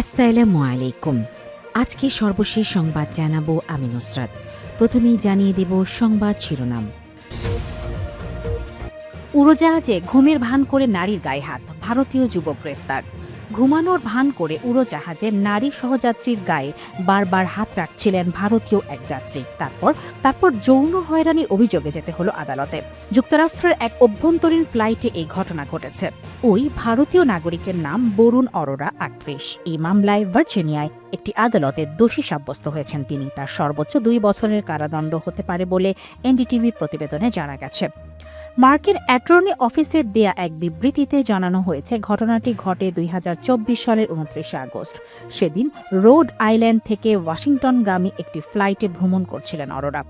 আসসালামু আলাইকুম। আজকে সর্বশেষ সংবাদ জানাবো আমি নুসরাত। প্রথমেই জানিয়ে দেব সংবাদ শিরোনাম। উড়োজাহাজে ঘুমের ভান করে নারীর গায়ে হাত, ভারতীয় যুবক গ্রেফতার। ঘুমানোর ভান করে উড়োজাহাজে নারী সহযাত্রীর গায়ে বারবার হাত রাখছিলেন ভারতীয় এক যাত্রী। তারপর যৌন হয়রানির অভিযোগে যেতে হলো আদালতে। যুক্তরাষ্ট্রের এক অভ্যন্তরীণ ফ্লাইটে এই ঘটনা ঘটেছে। ওই ভারতীয় নাগরিকের নাম বরুণ অরোরা, ৩৮। এই মামলায় ভার্জিনিয়ায় একটি আদালতে দোষী সাব্যস্ত হয়েছেন তিনি। তার সর্বোচ্চ ২ বছরের কারাদণ্ড হতে পারে বলে এনডিটিভির প্রতিবেদনে জানা গেছে। মার্কিন অ্যাটর্নি অফিসের দেয়া এক বিবৃতিতে জানানো হয়েছে, ঘটনাটি ঘটে ২০২৪ সালের ২৯ আগস্ট। সেদিন রোড আইল্যান্ড থেকে ওয়াশিংটনগামী একটি ফ্লাইটে ভ্রমণ করছিলেন অরোরা।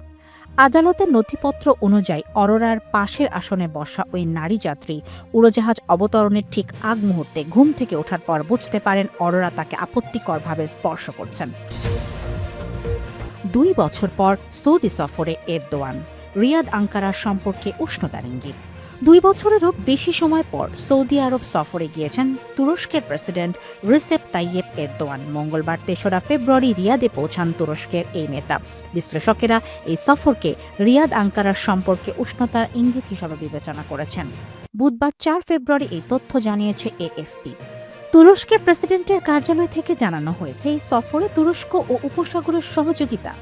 আদালতের নথিপত্র অনুযায়ী অরোরার পাশের আসনে বসা ওই নারী যাত্রী উড়োজাহাজ অবতরণের ঠিক আগ মুহূর্তে ঘুম থেকে ওঠার পর বুঝতে পারেন অরোরা তাকে আপত্তিকরভাবে স্পর্শ করছেন। ২ বছর পর সৌদি সফরে এরদোয়ান। রিয়াদ আঙ্কারার সম্পর্কে উষ্ণতার ইঙ্গিত। ২ বছরেরও বেশি সময় পর সৌদি আরব সফরে গিয়েছেন তুরস্কের প্রেসিডেন্ট রিসেপ তাইয়েপ এরদোয়ান। মঙ্গলবার ৩রা ফেব্রুয়ারি রিয়াদে পৌঁছান তুরস্কের এই নেতা। বিশ্লেষকেরা এই সফরকে রিয়াদ আঙ্কারার সম্পর্কে উষ্ণতার ইঙ্গিত হিসেবে বিবেচনা করেছেন। বুধবার ৪ ফেব্রুয়ারি এই তথ্য জানিয়েছে এএফপি। তুরস্কের প্রেসিডেন্টের কার্যালয় থেকে জানানো হয়েছে, এই সফরে তুরস্ক ও উপসাগরের সহযোগিতা,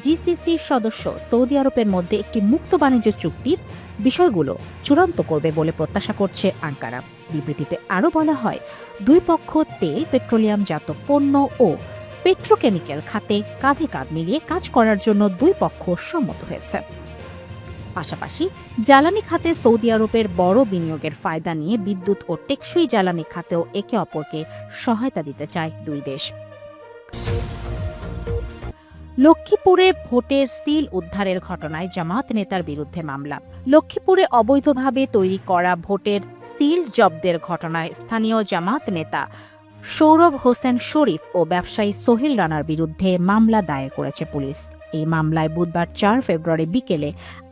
জিসিসির সদস্য সৌদি আরবের মধ্যে একটি মুক্ত বাণিজ্য চুক্তির বিষয়গুলো চূড়ান্ত করবে বলে প্রত্যাশা করছে আঙ্কারা। বিবৃতিতে আরও বলা হয়, দুই পক্ষ তেল, পেট্রোলিয়ামজাত পণ্য ও পেট্রোকেমিক্যাল খাতে কাঁধে কাঁধ মিলিয়ে কাজ করার জন্য দুই পক্ষ সম্মত হয়েছে। পাশাপাশি জ্বালানি খাতে সৌদি আরবের বড় বিনিয়োগের ফায়দা নিয়ে বিদ্যুৎ ও টেকসই জ্বালানি খাতেও একে অপরকে সহায়তা দিতে চায় দুই দেশ। লক্ষ্মীপুরে ভোটের সিল উদ্ধারের ঘটনায় জামাত নেতার বিরুদ্ধে মামলা। লক্ষ্মীপুরে অবৈধভাবে তৈরি করা ভোটের সিল জব্দের ঘটনায় স্থানীয় জামাত নেতা সৌরভ হোসেন শরীফ ও ব্যবসায়ী সোহেল রানার বিরুদ্ধে মামলা দায়ের করেছে পুলিশ। এই মামলায় বুধবার ৪ ফেব্রুয়ারি বিকেলে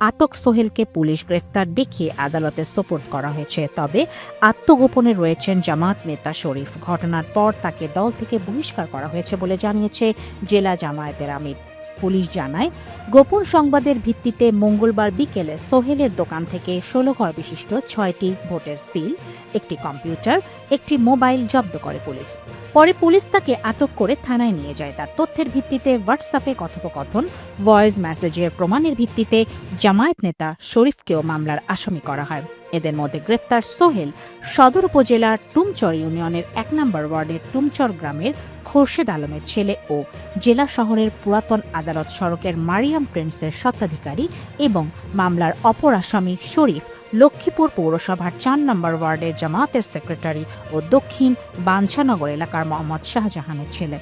আটক সোহেলকে পুলিশ গ্রেফতার দেখিয়ে আদালতে সোপর্দ করা হয়েছে। তবে আত্মগোপনে রয়েছেন জামাত নেতা শরীফ। ঘটনার পর তাকে দল থেকে বহিষ্কার করা হয়েছে বলে জানিয়েছে জেলা জামায়াতের আমির। পুলিশ জানায়, গোপন সংবাদের ভিত্তিতে মঙ্গলবার বিকেলে সোহেলের দোকান থেকে ১৬ ঘর বিশিষ্ট ৬টি ভোটের সিল, একটি কম্পিউটার, একটি মোবাইল জব্দ করে পুলিশ। পরে পুলিশ তাকে আটক করে থানায় নিয়ে যায়। তার তথ্যের ভিত্তিতে হোয়াটসঅ্যাপে কথোপকথন, ভয়েস মেসেজের প্রমাণের ভিত্তিতে জামায়াত নেতা শরীফকেও মামলার আসামি করা হয়। এদের মধ্যে গ্রেফতার সোহেল সদর উপজেলার টুমচর ইউনিয়নের ১ নম্বর ওয়ার্ডের টুমচর গ্রামের খোরশেদ আলমের ছেলে ও জেলা শহরের পুরাতন আদালত সড়কের মারিয়াম প্রিন্সের স্বত্বাধিকারী, এবং মামলার অপর আসামি শরীফ লক্ষ্মীপুর পৌরসভার ৪ নম্বর ওয়ার্ডের জামায়াতের সেক্রেটারি ও দক্ষিণ বাঞ্ছানগর এলাকার মোহাম্মদ শাহজাহানের ছেলে।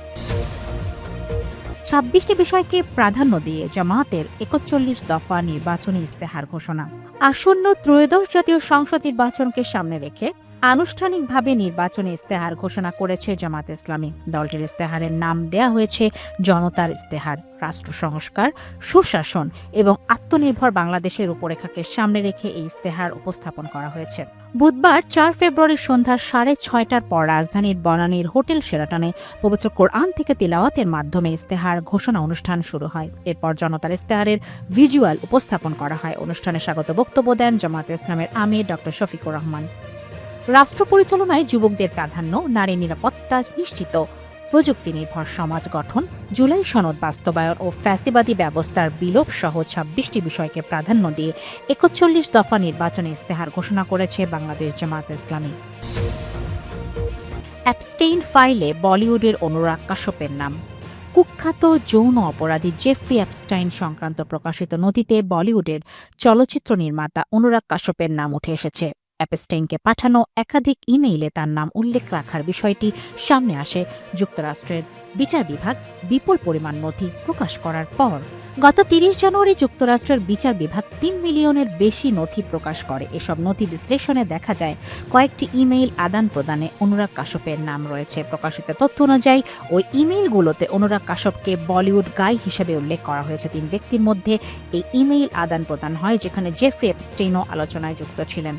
২৬টি বিষয়কে প্রাধান্য দিয়ে জামায়াতের ৪১ দফা নির্বাচনী ইস্তেহার ঘোষণা। আসন্ন ত্রয়োদশ জাতীয় সংসদ নির্বাচনকে সামনে রেখে আনুষ্ঠানিকভাবে নির্বাচনী ইস্তেহার ঘোষণা করেছে জামায়াতে ইসলামী। দলটির ইস্তেহারের নাম দেয়া হয়েছে জনতার ইস্তেহার। রাষ্ট্র সংস্কার, সুশাসন এবং আত্মনির্ভর বাংলাদেশের রূপরেখাকে সামনে রেখে এই ইস্তেহার উপস্থাপন করা হয়েছে। বুধবার ৪ ফেব্রুয়ারি সন্ধ্যা ৬:৩০টার পর রাজধানীর বনানীর হোটেল শেরাটনে পবিত্র কোরআন থেকে তিলাওয়াতের মাধ্যমে ইস্তেহার ঘোষণা অনুষ্ঠান শুরু হয়। এরপর জনতার ইস্তেহারের ভিজুয়াল উপস্থাপন করা হয়। অনুষ্ঠানে স্বাগত বক্তব্য দেন জামায়াতে ইসলামের আমির ড. শফিকুর রহমান। রাষ্ট্র পরিচালনায় যুবকদের প্রাধান্য, নারী নিরাপত্তা নিশ্চিত, প্রযুক্তি নির্ভর সমাজ গঠন, জুলাই সনদ বাস্তবায়ন ও ফ্যাসিবাদী ব্যবস্থার বিলোপ সহ ২৬টি বিষয়কে প্রাধান্য দিয়ে ৪১ দফা নির্বাচনী ইস্তেহার ঘোষণা করেছে বাংলাদেশ জামায়াতে ইসলামী। অ্যাপস্টেইন ফাইলে বলিউডের অনুরাগ কাশ্যপের নাম। কুখ্যাত যৌন অপরাধী জেফ্রি অ্যাপস্টাইন সংক্রান্ত প্রকাশিত নথিতে বলিউডের চলচ্চিত্র নির্মাতা অনুরাগ কাশ্যপের নাম উঠে এসেছে। অ্যাপস্টেইনকে পাঠানো একাধিক ইমেইলে তার নাম উল্লেখ রাখার বিষয়টি সামনে আসে যুক্তরাষ্ট্রের বিচার বিভাগ বিপুল পরিমাণ নথি প্রকাশ করার পর। গত ৩০ জানুয়ারি যুক্তরাষ্ট্রের বিচার বিভাগ ৩ মিলিয়নের বেশি নথি প্রকাশ করে। এসব নথি বিশ্লেষণে দেখা যায়, কয়েকটি ইমেইল আদান প্রদানে অনুরাগ কাশ্যপের নাম রয়েছে। প্রকাশিত তথ্য অনুযায়ী ওই ইমেইলগুলোতে অনুরাগ কাশ্যপকে বলিউড গাই হিসেবে উল্লেখ করা হয়েছে। ৩ ব্যক্তির মধ্যে এই ইমেইল আদান প্রদান হয়, যেখানে জেফ্রি অ্যাপস্টেইনও আলোচনায় যুক্ত ছিলেন।